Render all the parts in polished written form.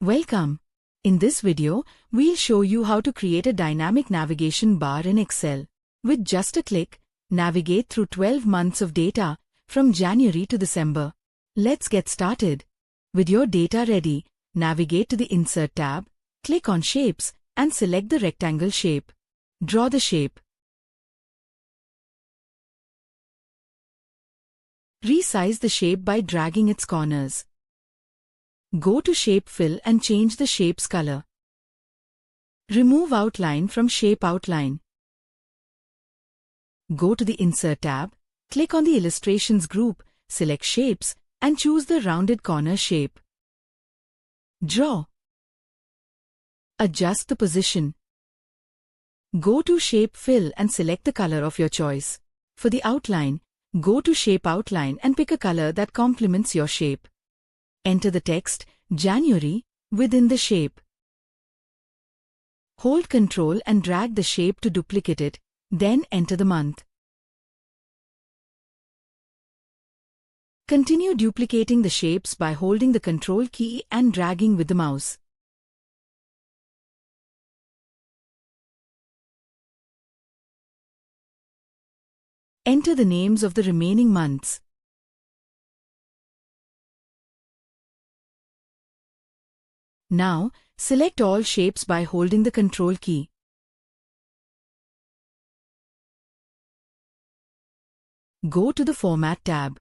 Welcome. In this video, we'll show you how to create a dynamic navigation bar in Excel. With just a click, navigate through 12 months of data from January to December. Let's get started. With your data ready, navigate to the Insert tab, click on Shapes, and select the rectangle shape. Draw the shape. Resize the shape by dragging its corners. Go to Shape Fill and change the shape's color. Remove Outline from Shape Outline. Go to the Insert tab, click on the Illustrations group, select Shapes, and choose the rounded corner shape. Draw. Adjust the position. Go to Shape Fill and select the color of your choice. For the outline, go to Shape Outline and pick a color that complements your shape. Enter the text, January, within the shape. Hold Ctrl and drag the shape to duplicate it, then enter the month. Continue duplicating the shapes by holding the Ctrl key and dragging with the mouse. Enter the names of the remaining months. Now, select all shapes by holding the Ctrl key. Go to the Format tab.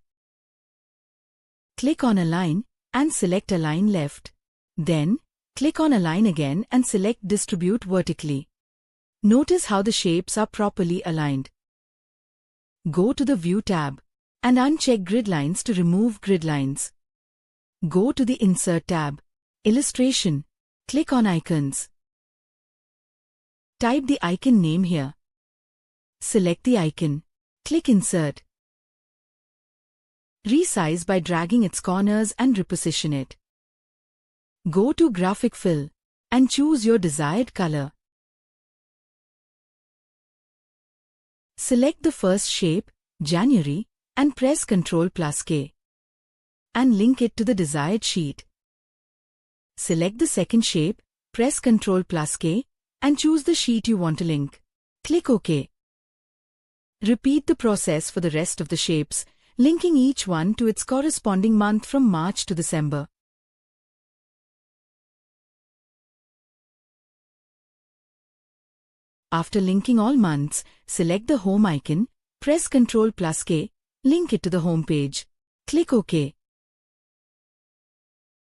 Click on Align and select Align Left. Then, click on Align again and select Distribute Vertically. Notice how the shapes are properly aligned. Go to the View tab and uncheck Grid Lines to remove grid lines. Go to the Insert tab. Illustration. Click on Icons. Type the icon name here. Select the icon. Click Insert. Resize by dragging its corners and reposition it. Go to Graphic Fill and choose your desired color. Select the first shape, January, and press Ctrl+K. And link it to the desired sheet. Select the second shape, press Ctrl+K, and choose the sheet you want to link. Click OK. Repeat the process for the rest of the shapes, linking each one to its corresponding month from March to December. After linking all months, select the Home icon, press Ctrl+K, link it to the home page. Click OK.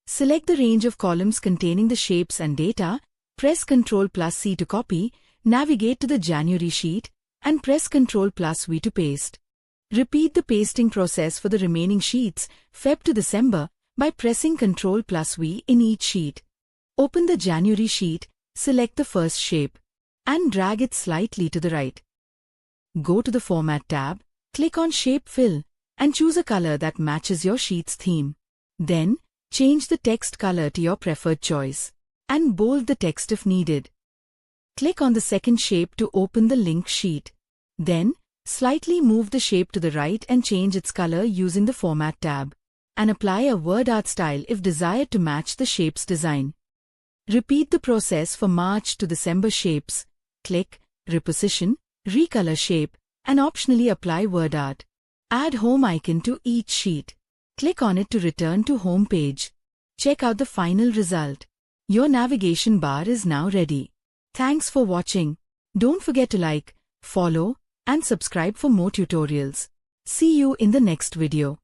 Select the range of columns containing the shapes and data, press Ctrl+C to copy, navigate to the January sheet, and press Ctrl+V to paste. Repeat the pasting process for the remaining sheets, Feb to December, by pressing Ctrl+V in each sheet. Open the January sheet, select the first shape, and drag it slightly to the right. Go to the Format tab, click on Shape Fill, and choose a color that matches your sheet's theme. Then, change the text color to your preferred choice, and bold the text if needed. Click on the second shape to open the link sheet. Then, slightly move the shape to the right and change its color using the Format tab, and apply a word art style if desired to match the shape's design. Repeat the process for March to December shapes. Click, reposition, recolor shape, and optionally apply word art. Add home icon to each sheet. Click on it to return to home page. Check out the final result. Your navigation bar is now ready. Thanks for watching. Don't forget to like, follow, and subscribe for more tutorials. See you in the next video.